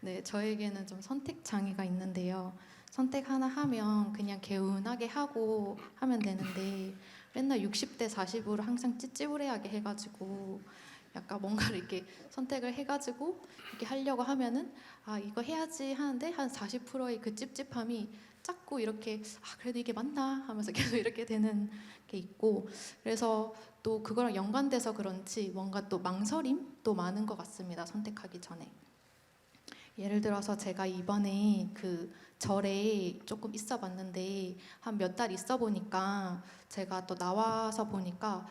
네, 저에게는 좀 선택 장애가 있는데요. 선택 하나 하면 그냥 개운하게 하고 하면 되는데 맨날 60대 40으로 항상 찌찌부레하게 해가지고 약간 뭔가를 이렇게 선택을 해가지고 이렇게 하려고 하면은 아 이거 해야지 하는데 한 40%의 그 찝찝함이 자꾸 이렇게 아 그래도 이게 맞나 하면서 계속 이렇게 되는 게 있고 그래서 또 그거랑 연관돼서 그런지 뭔가 또 망설임도 많은 것 같습니다. 선택하기 전에. 예를 들어서 제가 이번에 그 절에 조금 있어 봤는데 한 몇 달 있어 보니까 제가 또 나와서 보니까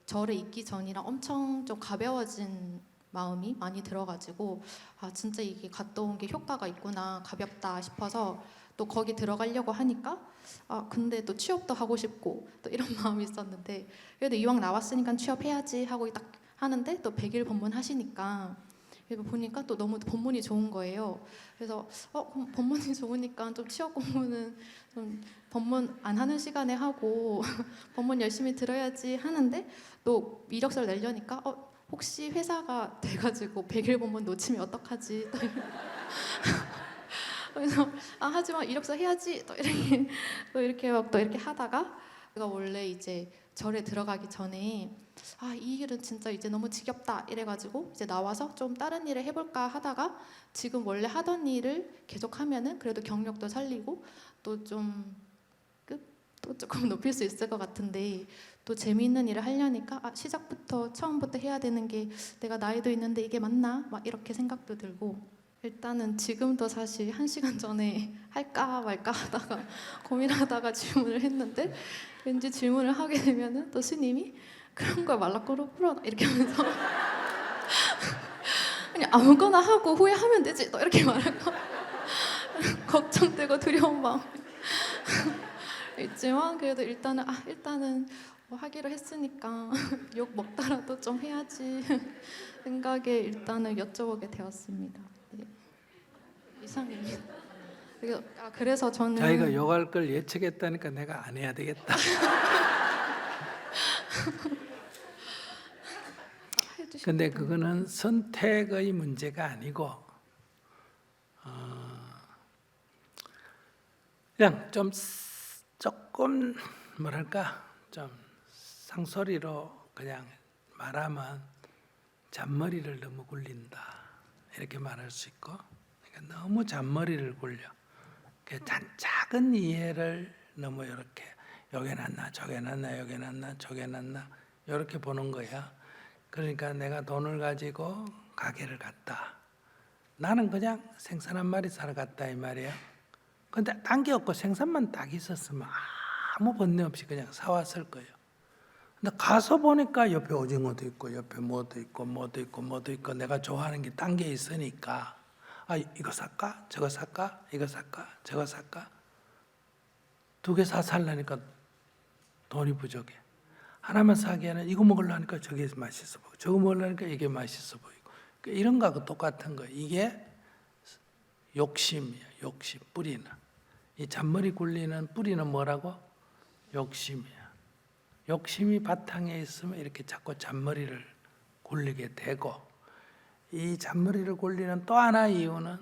절에 있기 전이랑 엄청 좀 가벼워진 마음이 많이 들어가지고 아 진짜 이게 갔다 온 게 효과가 있구나 가볍다 싶어서 또 거기 들어가려고 하니까 아 근데 또 취업도 하고 싶고 또 이런 마음이 있었는데 그래도 이왕 나왔으니까 취업해야지 하고 딱 하는데 또 100일 법문 하시니까 그래서 보니까 또 너무 법문이 좋은 거예요. 그래서 그럼 법문이 좋으니까 좀 취업 공부는 좀 법문 안 하는 시간에 하고 법문 열심히 들어야지 하는데 또 이력서를 내려니까 혹시 회사가 돼가지고 100일 법문 놓치면 어떡하지? 또 그래서 아 하지만 이력서 해야지 또 이렇게 막 또 이렇게 하다가 제가 원래 이제 절에 들어가기 전에 아 이 일은 진짜 이제 너무 지겹다 이래가지고 이제 나와서 좀 다른 일을 해볼까 하다가 지금 원래 하던 일을 계속 하면은 그래도 경력도 살리고 또 좀 또 조금 높일 수 있을 것 같은데 또 재미있는 일을 하려니까 아 시작부터 처음부터 해야 되는 게 내가 나이도 있는데 이게 맞나 막 이렇게 생각도 들고 일단은 지금도 사실 1시간 전에 할까 말까 하다가 고민하다가 질문을 했는데 왠지 질문을 하게 되면은 또 스님이 그런 걸 말라꾸로 풀어 이렇게 하면서 그냥 아무거나 하고 후회하면 되지 또 이렇게 말하고 걱정되고 두려운 마음 있지만 그래도 일단은 뭐 하기로 했으니까 욕 먹더라도 좀 해야지 생각에 일단은 여쭤보게 되었습니다. 네, 이상입니다. 그래서 자기가 저는 욕할 걸 예측했다니까 내가 안 해야 되겠다. 해주실 근데 텐데. 그거는 선택의 문제가 아니고 그냥 좀 조금 뭐랄까 좀 상소리로 그냥 말하면 잔머리를 너무 굴린다 이렇게 말할 수 있고 그러니까 너무 잔머리를 굴려 작은 이해를 너무 이렇게 요게 낫나 저게 낫나 요게 낫나 저게 낫나 이렇게 보는 거야. 그러니까 내가 돈을 가지고 가게를 갔다. 나는 그냥 생선 한 마리 사러 갔다 이 말이야. 근데 딴 게 없고 생선만 딱 있었으면 아무 번뇌 없이 그냥 사왔을 거예요. 근데 가서 보니까 옆에 오징어도 있고 옆에 뭐도 있고 뭐도 있고 뭐도 있고 내가 좋아하는 게 딴 게 있으니까 아 이거 살까? 저거 살까? 이거 살까? 저거 살까? 2개 살라니까 돈이 부족해. 하나만 사기에는 이거 먹으려니까 저게 맛있어 보이고 저거 먹으려니까 이게 맛있어 보이고 이런 거하고 똑같은 거예요. 이게 욕심이야. 욕심 뿌리는 이 잔머리 굴리는 뿌리는 뭐라고? 욕심이야. 욕심이 바탕에 있으면 이렇게 자꾸 잔머리를 굴리게 되고 이 잔머리를 굴리는 또 하나의 이유는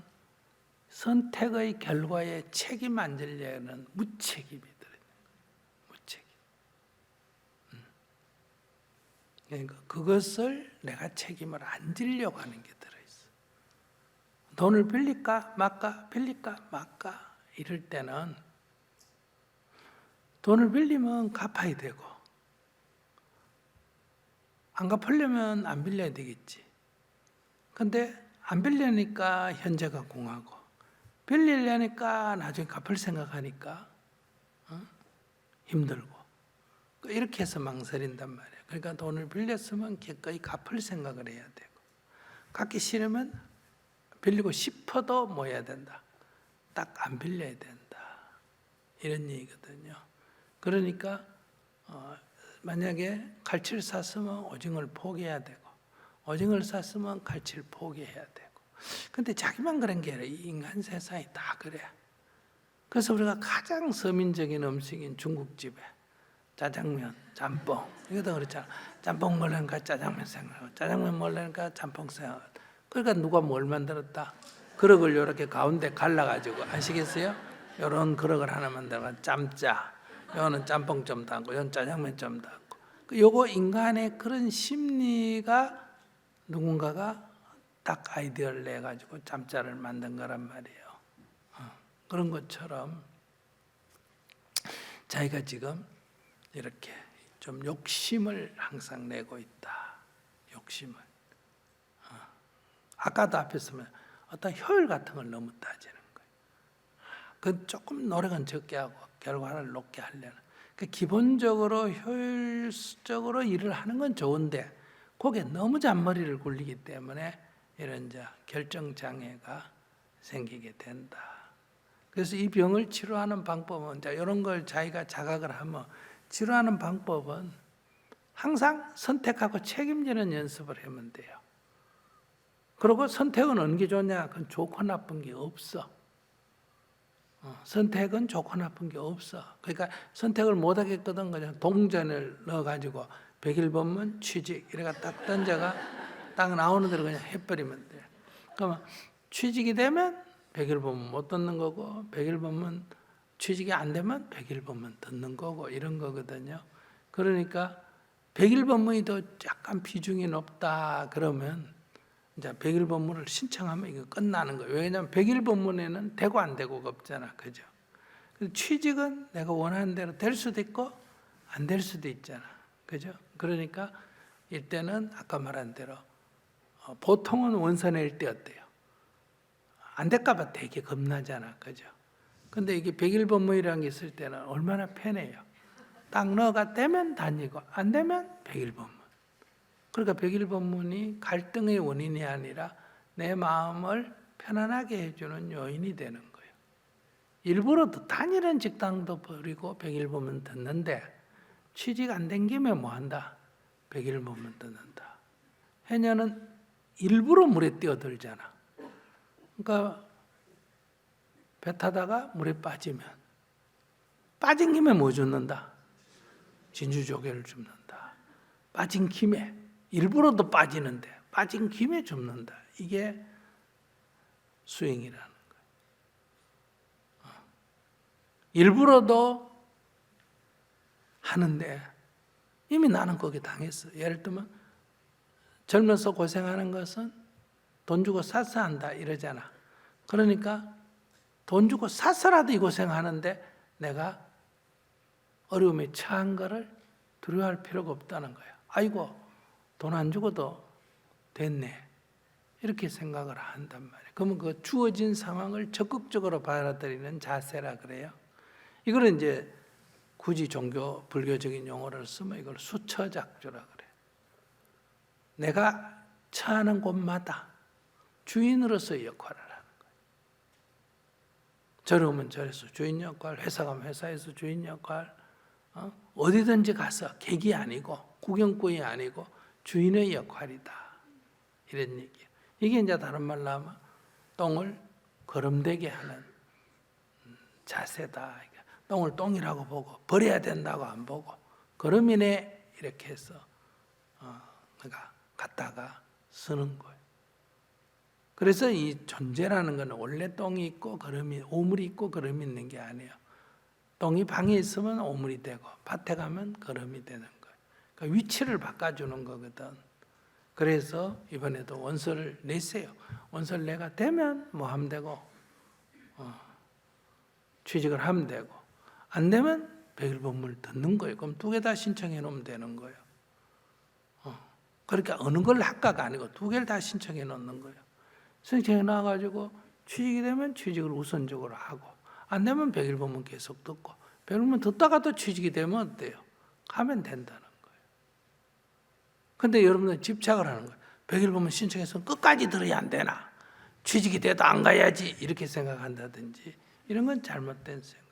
선택의 결과에 책임 안 지려는 무책임이 들어있는 거예요. 무책임. 그러니까 그것을 내가 책임을 안 지려고 하는 게 들어있어. 돈을 빌릴까 말까 빌릴까 말까 이럴 때는 돈을 빌리면 갚아야 되고 안 갚으려면 안 빌려야 되겠지. 근데 안 빌려니까 현재가 공하고 빌리려니까 나중에 갚을 생각하니까 힘들고 이렇게 해서 망설인단 말이에요. 그러니까 돈을 빌렸으면 기꺼이 갚을 생각을 해야 되고 갚기 싫으면 빌리고 싶어도 뭐 해야 된다. 딱 안 빌려야 된다. 이런 얘기거든요. 그러니까 만약에 갈치를 샀으면 오징어를 포기해야 되고 오징어를 샀으면 갈치를 포기해야 되고 근데 자기만 그런 게 아니라 이 인간 세상이 다 그래. 그래서 우리가 가장 서민적인 음식인 중국집에 짜장면, 짬뽕 이거도 그렇잖아. 짬뽕 먹으려니까 짜장면 생각하고 짜장면 먹으려니까 짬뽕 생각하고 그러니까 누가 뭘 만들었다? 그릇을 이렇게 가운데 갈라가지고 아시겠어요? 이런 그릇을 하나 만들어 짬짜. 요거는 짬뽕 좀 담고, 요건 짜장면 좀 담고. 요거 인간의 그런 심리가 누군가가 딱 아이디어를 내 가지고 짬짜를 만든 거란 말이에요. 그런 것처럼 자기가 지금 이렇게 좀 욕심을 항상 내고 있다. 욕심을. 아까도 앞에서 어떤 효율 같은 걸 너무 따지는 거예요. 그 조금 노력은 적게 하고 결과를 높게 하려는. 그러니까 기본적으로 효율적으로 일을 하는 건 좋은데 그게 너무 잔머리를 굴리기 때문에 이런 결정 장애가 생기게 된다. 그래서 이 병을 치료하는 방법은 이런 걸 자기가 자각을 하면 치료하는 방법은 항상 선택하고 책임지는 연습을 하면 돼요. 그리고 선택은 어느 게 좋냐? 그건 좋고 나쁜 게 없어. 선택은 좋고 나쁜 게 없어. 그러니까 선택을 못 하겠거든 그냥 동전을 넣어가지고 100일번문 취직 이래가 딱 던져가 딱 나오는 대로 그냥 해버리면 돼. 그러면 취직이 되면 100일번문 못 듣는 거고 100일번문 취직이 안 되면 100일번문 듣는 거고 이런 거거든요. 그러니까 100일번문이 더 약간 비중이 높다 그러면 이제 100일번문을 신청하면 이거 끝나는 거예요. 왜냐하면 100일번문에는 되고 안 되고가 없잖아. 그죠? 취직은 내가 원하는 대로 될 수도 있고 안 될 수도 있잖아. 그죠? 그러니까 이때는 아까 말한 대로 보통은 원서낼 때 어때요? 안 될까봐 되게 겁나잖아. 그죠? 근데 이게 100일번문이라는 게 있을 때는 얼마나 편해요. 딱 너가 되면 다니고 안 되면 100일번문. 그러니까 100일번문이 갈등의 원인이 아니라 내 마음을 편안하게 해주는 요인이 되는 거예요. 일부러 단일한 직장도 버리고 100일번문 듣는데 취직 안 된 김에 뭐 한다? 100일번문 듣는다. 해녀는 일부러 물에 뛰어들잖아. 그러니까 배 타다가 물에 빠지면 빠진 김에 뭐 줍는다? 진주조개를 줍는다. 빠진 김에 일부러도 빠지는데 빠진 김에 줍는다. 이게 수행이라는 거예요. 일부러도 하는데 이미 나는 거기 당했어. 예를 들면 젊어서 고생하는 것은 돈 주고 사서 한다 이러잖아. 그러니까 돈 주고 사서라도 이 고생하는데 내가 어려움에 처한 거를 두려워할 필요가 없다는 거야. 아이고 돈 안 주고도 됐네. 이렇게 생각을 한단 말이에요. 그러면 그 주어진 상황을 적극적으로 받아들이는 자세라 그래요. 이거는 이제 굳이 종교, 불교적인 용어를 쓰면 이걸 수처작주라 그래요. 내가 처하는 곳마다 주인으로서의 역할을 하는 거예요. 절에 오면 절에서 주인 역할, 회사 가면 회사에서 주인 역할, 어디든지 가서 객이 아니고 구경꾼이 아니고 주인의 역할이다. 이런 얘기예요. 이게 이제 다른 말로 하면 똥을 거름되게 하는 자세다. 똥을 똥이라고 보고 버려야 된다고 안 보고 거름이네 이렇게 해서 그러니까 갖다가 쓰는 거예요. 그래서 이 존재라는 것은 원래 똥이 있고 거름이 오물이 있고 거름이 있는 게 아니에요. 똥이 방에 있으면 오물이 되고 밭에 가면 거름이 되는 거예요. 그러니까 위치를 바꿔주는 거거든. 그래서 이번에도 원서를 냈어요. 원서를 내가 되면 뭐 하면 되고 취직을 하면 되고 안 되면 100일번문을 듣는 거예요. 그럼 2개 다 신청해 놓으면 되는 거예요. 그러니까 어느 걸 할까가 아니고 2개를 다 신청해 놓는 거예요. 신청해 놔가지고 취직이 되면 취직을 우선적으로 하고 안 되면 100일번문 계속 듣고 100일번문 듣다가 또 취직이 되면 어때요? 가면 된다는 거예요. 근데 여러분들 집착을 하는 거예요. 100일번문 신청해서 끝까지 들어야 안 되나? 취직이 돼도 안 가야지 이렇게 생각한다든지 이런 건 잘못된 생각이에요.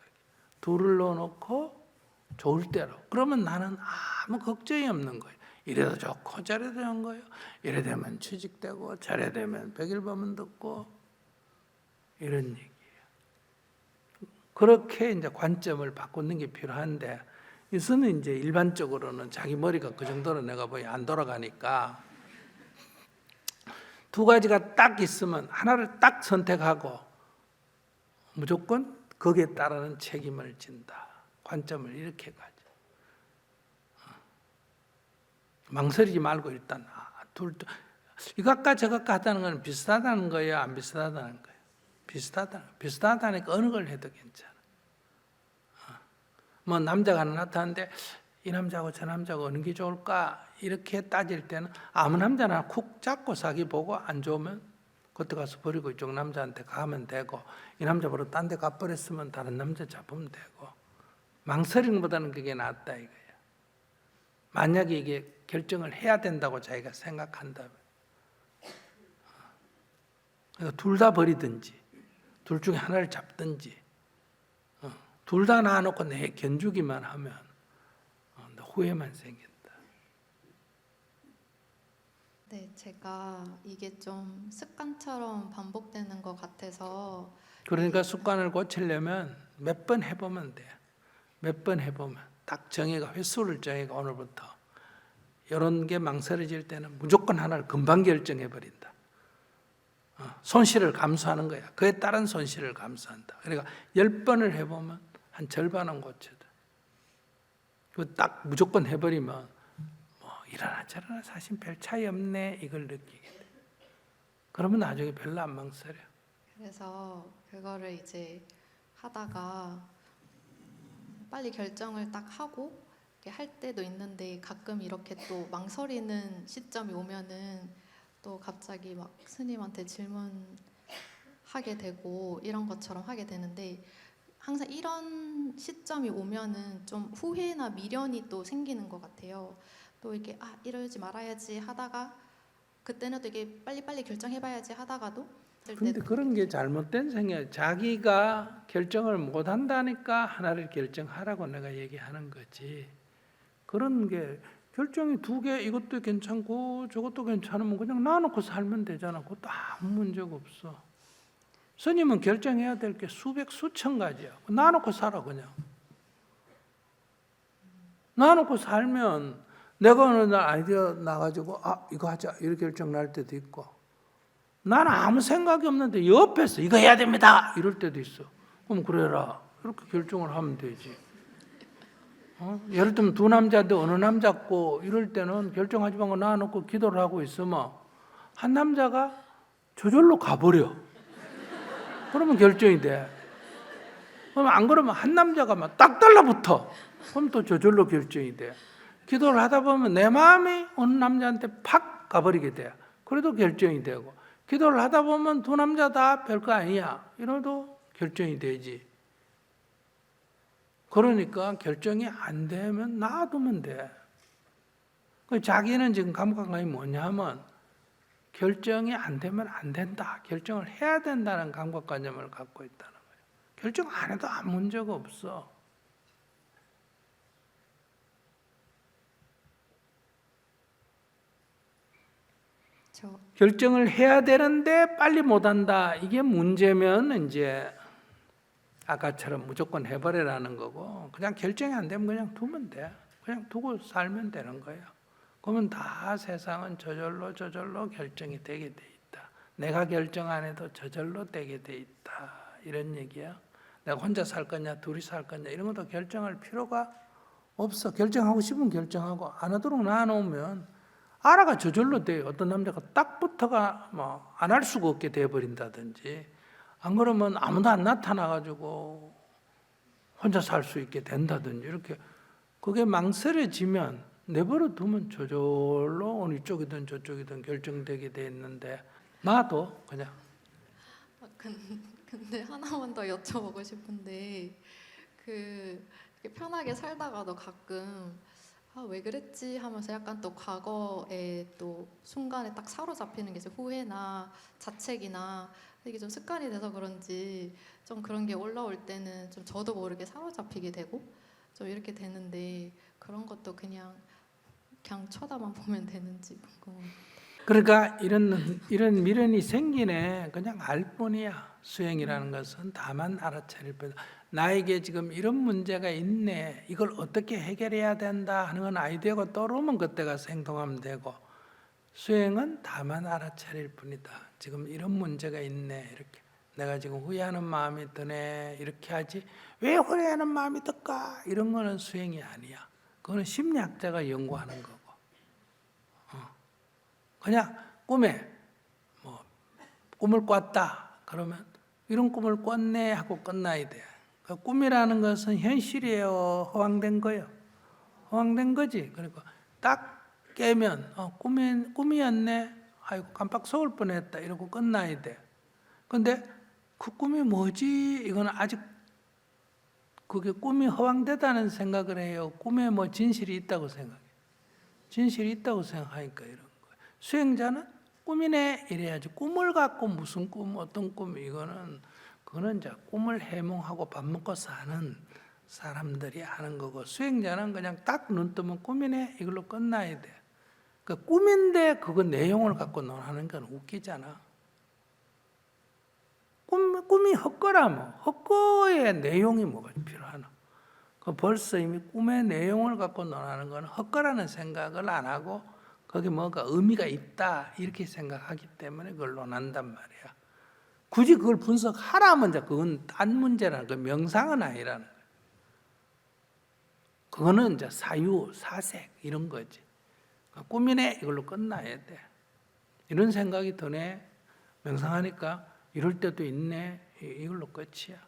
둘을 넣어놓고 좋을 대로 그러면 나는 아무 걱정이 없는 거예요. 이래도 좋고 저래도 좋은 거예요. 이래 되면 취직되고 저래 되면 100일번문 듣고 이런 얘기예요. 그렇게 이제 관점을 바꾸는 게 필요한데 이것은 이제 일반적으로는 자기 머리가 그 정도로 내가 보기 안 돌아가니까 두 가지가 딱 있으면 하나를 딱 선택하고 무조건 거기에 따르는 책임을 진다. 관점을 이렇게 가져. 망설이지 말고 일단 둘도 이것과 저것과 하다는 건 비슷하다는 거예요, 안 비슷하다는 거예요? 비슷하다니까 어느 걸 해도 괜찮아. 뭐 남자가 하나 나타났는데 이 남자하고 저 남자하고 어느 게 좋을까 이렇게 따질 때는 아무 남자나 쿡 잡고 사기 보고 안 좋으면 그때 가서 버리고 이쪽 남자한테 가면 되고 이 남자 버리고 딴 데 가버렸으면 다른 남자 잡으면 되고 망설이는 것보다는 그게 낫다 이거야. 만약에 이게 결정을 해야 된다고 자기가 생각한다면 그러니까 둘 다 버리든지 둘 중에 하나를 잡든지 둘 다 놔놓고 내 견주기만 하면 후회만 생긴다. 네, 제가 이게 좀 습관처럼 반복되는 것 같아서 그러니까 습관을 고치려면 몇 번 해보면 돼. 몇 번 해보면 딱 정해가 횟수를 정해가 오늘부터 이런 게 망설여질 때는 무조건 하나를 금방 결정해 버린다. 손실을 감수하는 거야. 그에 따른 손실을 감수한다. 그러니까 10번을 해보면 한 절반은 고쳐져. 딱 무조건 해버리면 뭐 이러나 저러나 사실 별 차이 없네 이걸 느끼게 돼. 그러면 나중에 별로 안 망설여. 그래서 그거를 이제 하다가 빨리 결정을 딱 하고 이렇게 할 때도 있는데 가끔 이렇게 또 망설이는 시점이 오면은 또 갑자기 막 스님한테 질문하게 되고 이런 것처럼 하게 되는데 항상 이런 시점이 오면은 좀 후회나 미련이 또 생기는 것 같아요. 또 이렇게 이러지 말아야지 하다가 그때는 되게 빨리빨리 결정해봐야지 하다가도 근데 그런 게 잘못된 생각이에요. 자기가 결정을 못 한다니까 하나를 결정하라고 내가 얘기하는 거지. 그런 게 결정이 두 개 이것도 괜찮고 저것도 괜찮으면 그냥 놔놓고 살면 되잖아. 그것도 아무 문제가 없어. 스님은 결정해야 될 게 수백 수천 가지야. 놔놓고 살아 그냥. 놔놓고 살면 내가 어느 날 아이디어 나가지고 이거 하자 이렇게 결정 날 때도 있고 나는 아무 생각이 없는데 옆에서 이거 해야 됩니다 이럴 때도 있어. 그럼 그래라 이렇게 결정을 하면 되지. 예를 들면 두 남자인데 어느 남자고 이럴 때는 결정하지 말고 놔놓고 기도를 하고 있으면 한 남자가 저절로 가버려. 그러면 결정이 돼. 그러면 안 그러면 한 남자가 막 딱 달라붙어. 그럼 또 저절로 결정이 돼. 기도를 하다 보면 내 마음이 어느 남자한테 팍 가버리게 돼. 그래도 결정이 되고 기도를 하다 보면 두 남자 다 별거 아니야. 이래도 결정이 되지. 그러니까 결정이 안 되면 놔두면 돼. 자기는 지금 감각감이 뭐냐면 결정이 안 되면 안 된다. 결정을 해야 된다는 감각관념을 갖고 있다는 거예요. 결정 안 해도 아무 문제가 없어. 결정을 해야 되는데 빨리 못한다. 이게 문제면 이제 아까처럼 무조건 해버리라는 거고 그냥 결정이 안 되면 그냥 두면 돼. 그냥 두고 살면 되는 거예요. 그러면 다 세상은 저절로 결정이 되게 돼 있다. 내가 결정 안 해도 저절로 되게 돼 있다. 이런 얘기야. 내가 혼자 살 거냐 둘이 살 거냐 이런 것도 결정할 필요가 없어. 결정하고 싶으면 결정하고 안 하도록 놔놓으면 알아가 저절로 돼요. 어떤 남자가 딱 붙어가 뭐 안 할 수가 없게 돼버린다든지 안 그러면 아무도 안 나타나가지고 혼자 살 수 있게 된다든지 이렇게 그게 망설여지면 내버려 두면 저절로 어느 쪽이든 저쪽이든 결정되게 돼 있는데 나도 그냥 근데 하나만 더 여쭤보고 싶은데 이렇게 편하게 살다가도 가끔 왜 그랬지 하면서 약간 또 과거에 또 순간에 딱 사로잡히는 게 이제 후회나 자책이나 이게 좀 습관이 돼서 그런지 좀 그런 게 올라올 때는 좀 저도 모르게 사로잡히게 되고 좀 이렇게 되는데 그런 것도 그냥 쳐다만 보면 되는지 궁금해요. 그러니까 이런 미련이 생기네. 그냥 알 뿐이야. 수행이라는 것은 다만 알아차릴 뿐이다. 나에게 지금 이런 문제가 있네. 이걸 어떻게 해결해야 된다 하는 건 아이디어가 떠오르면 그때 가서 행동하면 되고 수행은 다만 알아차릴 뿐이다. 지금 이런 문제가 있네. 이렇게 내가 지금 후회하는 마음이 드네. 이렇게 하지. 왜 후회하는 마음이 들까? 이런 거는 수행이 아니야. 그거는 심리학자가 연구하는 거고. 그냥 꿈에 뭐 꿈을 꿨다. 그러면 이런 꿈을 꿨네 하고 끝나야 돼. 그 꿈이라는 것은 현실이에요. 허황된 거예요. 허황된 거지. 그러니까 딱 깨면 꿈이었네. 아이고 깜빡 속을 뻔했다. 이러고 끝나야 돼. 근데 그 꿈이 뭐지? 이거는 아직 그게 꿈이 허황되다는 생각을 해요. 꿈에 뭐 진실이 있다고 생각해. 진실이 있다고 생각하니까 이런 거예요. 수행자는 꿈이네 이래야지. 꿈을 갖고 무슨 꿈, 어떤 꿈 그거는 이제 꿈을 해몽하고 밥 먹고 사는 사람들이 하는 거고, 수행자는 그냥 딱 눈 뜨면 꿈이네 이걸로 끝나야 돼. 그 꿈인데 그거 내용을 갖고 논하는 건 웃기잖아. 꿈이 헛거라면 헛거의 내용이 뭐가 필요하나? 그 벌써 이미 꿈의 내용을 갖고 논하는 건 헛거라는 생각을 안 하고 거기 뭐가 의미가 있다 이렇게 생각하기 때문에 그걸 논한단 말이야. 굳이 그걸 분석하라면 이제 그건 딴 문제라는 거, 명상은 아니라는 거야. 그거는 이제 사유, 사색 이런 거지. 꿈이네 이걸로 끝나야 돼. 이런 생각이 드네. 명상하니까 이럴 때도 있네. 이걸로 끝이야.